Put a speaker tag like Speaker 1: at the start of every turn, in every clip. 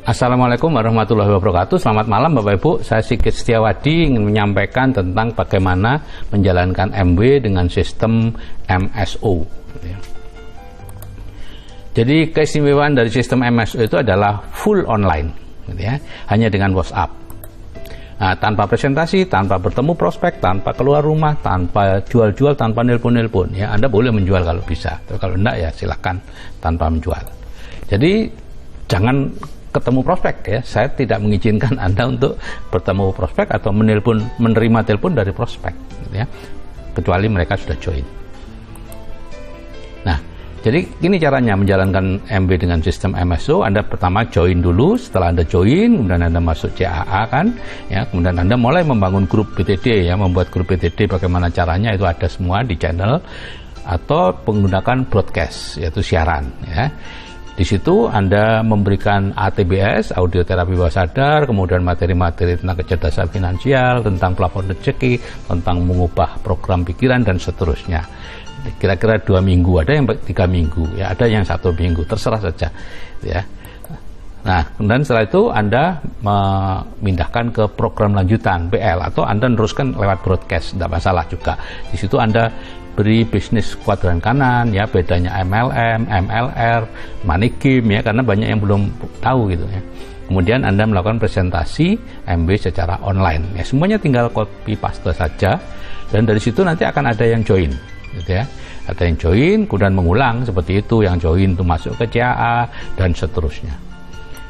Speaker 1: Assalamualaikum warahmatullahi wabarakatuh. Selamat malam Bapak Ibu. Saya Sigit Setiawadi ingin menyampaikan tentang bagaimana menjalankan MW dengan sistem MSO. Jadi keistimewaan dari sistem MSO itu adalah full online, hanya dengan WhatsApp. Nah, tanpa presentasi, tanpa bertemu prospek, tanpa keluar rumah, tanpa jual-jual, tanpa nelpon-nelpon. Ya, Anda boleh menjual kalau bisa, tapi kalau enggak ya silakan tanpa menjual. Jadi jangan ketemu prospek ya. Saya tidak mengizinkan Anda untuk bertemu prospek atau menerima telepon dari prospek, ya, kecuali mereka sudah join. Nah, jadi ini caranya menjalankan MW dengan sistem MSO. Anda pertama join dulu. Setelah Anda join, kemudian Anda masuk CAA kan, ya, kemudian Anda mulai membangun grup BTD ya, membuat grup BTD. Bagaimana caranya itu ada semua di channel atau menggunakan broadcast, yaitu siaran ya. Di situ Anda memberikan ATBS, audio terapi bawah sadar, kemudian materi-materi tentang kecerdasan finansial, tentang plafon rezeki, tentang mengubah program pikiran dan seterusnya. Kira-kira 2 minggu, ada yang 3 minggu, ya, ada yang 1 minggu, terserah saja, ya. Nah, kemudian setelah itu Anda memindahkan ke program lanjutan PL atau Anda meneruskan lewat broadcast, tidak masalah juga. Di situ Anda beri bisnis kuadran kanan, ya, bedanya MLM, MLR, money game, ya, karena banyak yang belum tahu gitu ya. Kemudian Anda melakukan presentasi MW secara online, ya, semuanya tinggal copy paste saja, dan dari situ nanti akan ada yang join, gitu ya. Ada yang join, kemudian mengulang seperti itu, yang join itu masuk ke CAA dan seterusnya.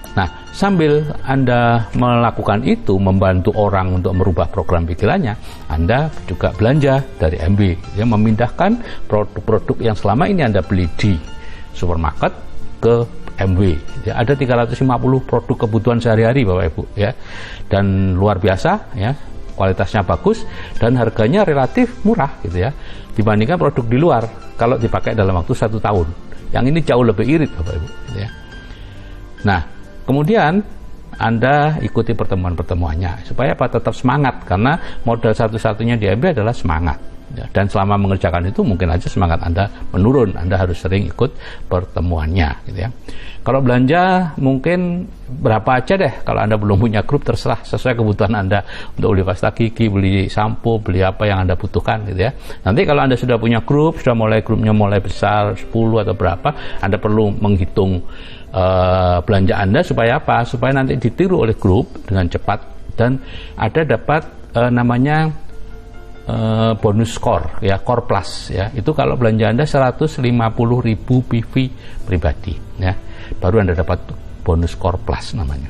Speaker 1: Nah, sambil Anda melakukan itu, membantu orang untuk merubah program pikirannya, Anda juga belanja dari MW, ya, memindahkan produk-produk yang selama ini Anda beli di supermarket ke MW. Ya, ada 350 produk kebutuhan sehari-hari Bapak Ibu, ya, dan luar biasa, ya, kualitasnya bagus dan harganya relatif murah gitu ya, dibandingkan produk di luar kalau dipakai dalam waktu 1 tahun. Yang ini jauh lebih irit Bapak Ibu, gitu ya. Nah, kemudian Anda ikuti pertemuan-pertemuannya supaya tetap semangat, karena modal satu-satunya di MW adalah semangat, ya. Dan selama mengerjakan itu mungkin aja semangat Anda menurun. Anda harus sering ikut pertemuannya, gitu ya. Kalau belanja mungkin berapa aja deh. Kalau Anda belum punya grup, terserah sesuai kebutuhan Anda, untuk beli pasta gigi, beli sampo, beli apa yang Anda butuhkan, gitu ya. Nanti kalau Anda sudah punya grup, grupnya mulai besar 10 atau berapa, Anda perlu menghitung belanja Anda supaya apa? Supaya nanti ditiru oleh grup dengan cepat dan ada dapat namanya bonus core, ya, core plus, ya. Itu kalau belanja Anda 150.000 PV pribadi, ya, baru Anda dapat bonus core plus namanya.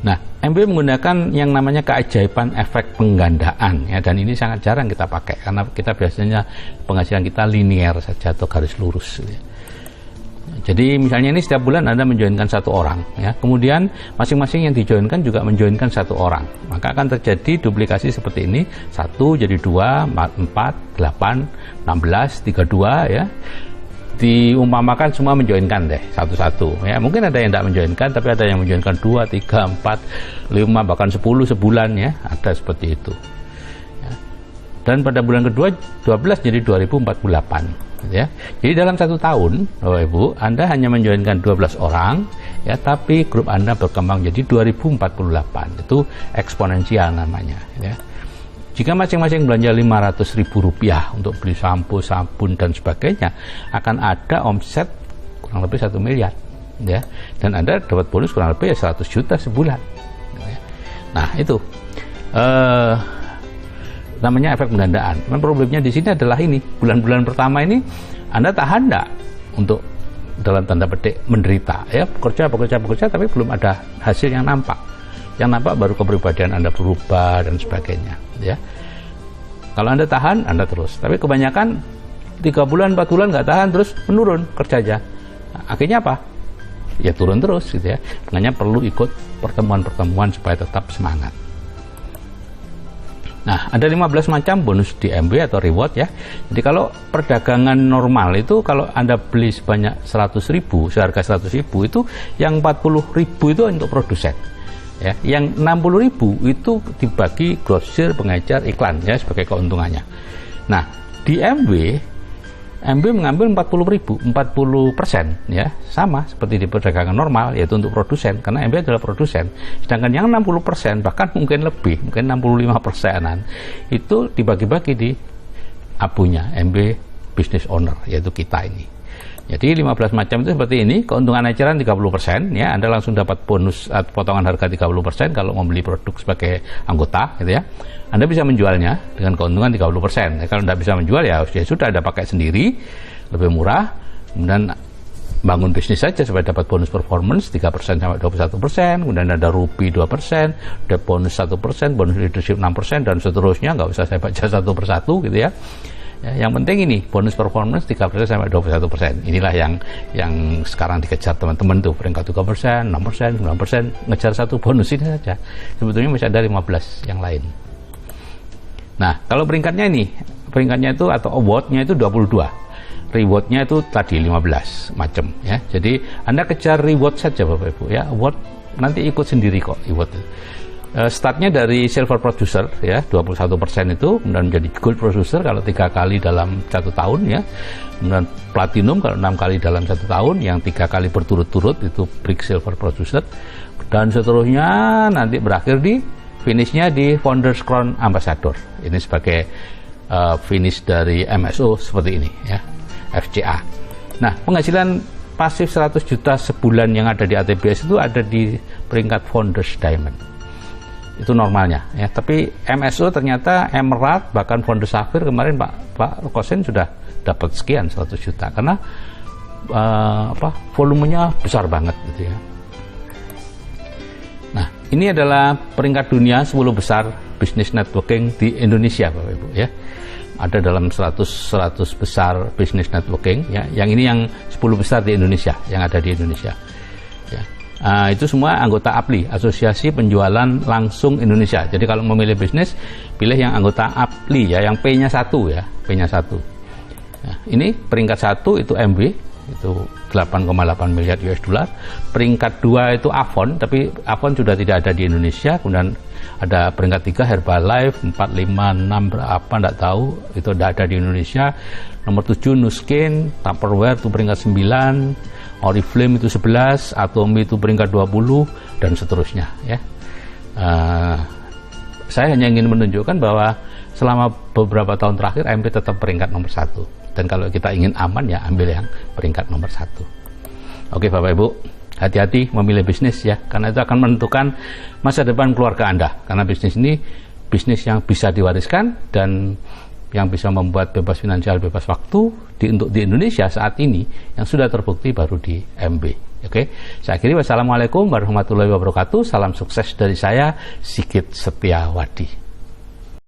Speaker 1: Nah, MW menggunakan yang namanya keajaiban efek penggandaan, ya, dan ini sangat jarang kita pakai karena kita biasanya penghasilan kita linear saja atau garis lurus, ya. Jadi misalnya ini setiap bulan Anda menjoinkan 1 orang, ya, kemudian masing-masing yang dijoinkan juga menjoinkan 1 orang, maka akan terjadi duplikasi seperti ini, 1 jadi 2, 4, 8, 16, 32, ya. Diumpamakan semua menjoinkan deh satu-satu, ya. Mungkin ada yang tidak menjoinkan, tapi ada yang menjoinkan 2, 3, 4, 5, bahkan 10 sebulan, ya, ada seperti itu, ya. Dan pada bulan kedua 12 jadi 2048, ya. Jadi dalam 1 tahun Bapak Ibu, Anda hanya menjoinkan 12 orang, ya, tapi grup Anda berkembang jadi 2048. Itu eksponensial namanya, ya. Jika masing-masing belanja Rp500.000 untuk beli sampo, sabun dan sebagainya, akan ada omset kurang lebih 1 miliar, ya. Dan Anda dapat bonus kurang lebih 100 juta sebulan, ya. Nah, itu namanya efek penggandaan. Cuman problemnya di sini adalah ini, bulan-bulan pertama ini Anda tahan enggak untuk dalam tanda petik menderita, ya, bekerja, tapi belum ada hasil yang nampak. Yang nampak baru kepribadian Anda berubah dan sebagainya, ya. Kalau Anda tahan, Anda terus. Tapi kebanyakan 3 bulan, 4 bulan nggak tahan, terus menurun kerjanya. Nah, akhirnya apa? Ya turun terus, gitu ya. Makanya perlu ikut pertemuan-pertemuan supaya tetap semangat. Nah, ada 15 macam bonus di MW atau reward, ya. Jadi kalau perdagangan normal itu kalau Anda beli sebanyak 100.000, seharga 100.000 itu yang 40.000 itu untuk produsen. Ya, yang 60.000 itu dibagi grosir, pengecer, iklan, ya, sebagai keuntungannya. Nah, di MW MB mengambil 40% ya, sama seperti di perdagangan normal, yaitu untuk produsen, karena MB adalah produsen. Sedangkan yang 60%, bahkan mungkin lebih, mungkin 65%-an, itu dibagi-bagi di abunya MB business owner, yaitu kita ini. Jadi 15 macam itu seperti ini, keuntungan eceran 30%, ya, Anda langsung dapat bonus atau potongan harga 30% kalau membeli produk sebagai anggota, gitu ya. Anda bisa menjualnya dengan keuntungan 30%. Ya, kalau tidak bisa menjual, ya sudah Anda pakai sendiri, lebih murah, kemudian bangun bisnis saja supaya dapat bonus performance 3% sampai 21%, kemudian ada rupi 2%, ada bonus 1%, bonus leadership 6%, dan seterusnya, nggak usah saya baca satu persatu, gitu ya. Ya, yang penting ini bonus performance 3% sampai 21%. Inilah yang sekarang dikejar teman-teman tuh, peringkat 3%, 6%, 9%, ngejar satu bonus ini saja. Sebetulnya masih ada 15 yang lain. Nah, kalau peringkatnya itu atau awardnya itu 22. Rewardnya itu tadi 15 macam, ya. Jadi Anda kejar reward saja Bapak Ibu, ya. Award nanti ikut sendiri kok reward. Startnya dari silver producer, ya, 21% itu, kemudian menjadi gold producer kalau 3 kali dalam 1 tahun, ya, kemudian platinum kalau 6 kali dalam 1 tahun, yang 3 kali berturut-turut itu brick silver producer, dan seterusnya nanti berakhir di finishnya di Founders Crown Ambassador. Ini sebagai finish dari MSO seperti ini, ya, FCA. Nah, penghasilan pasif 100 juta sebulan yang ada di ATBS itu ada di peringkat Founders Diamond. Itu normalnya, ya. Tapi MSO ternyata Emerald, bahkan Founders Sapphire kemarin Pak Kosen sudah dapat sekian 100 juta karena volumenya besar banget, gitu ya. Nah, ini adalah peringkat dunia 10 besar bisnis networking di Indonesia, Bapak Ibu, ya. Ada dalam 100 besar bisnis networking, ya. Yang ini yang 10 besar di Indonesia, yang ada di Indonesia, ya. Itu semua anggota APLI, Asosiasi Penjualan Langsung Indonesia. Jadi kalau memilih bisnis, pilih yang anggota APLI, ya, yang P-nya 1, ya, P-nya 1. Nah, ini peringkat 1 itu MB, itu 8,8 miliar US dollar. Peringkat 2 itu Avon, tapi Avon sudah tidak ada di Indonesia. Kemudian ada peringkat 3 Herbalife, 4, 5, 6 berapa enggak tahu, itu tidak ada di Indonesia. Nomor 7 Nuskin, Tupperware itu peringkat 9, Oriflame itu 11, Atomi itu peringkat 20, dan seterusnya, ya. Saya hanya ingin menunjukkan bahwa selama beberapa tahun terakhir MB tetap peringkat nomor 1. Dan kalau kita ingin aman, ya ambil yang peringkat nomor 1. Oke Bapak Ibu, hati-hati memilih bisnis, ya, karena itu akan menentukan masa depan keluarga Anda. Karena bisnis ini bisnis yang bisa diwariskan dan yang bisa membuat bebas finansial, bebas waktu untuk di Indonesia saat ini, yang sudah terbukti baru di MB. Oke, saya akhiri. Wassalamualaikum warahmatullahi wabarakatuh. Salam sukses dari saya, Sigit Setiawadi.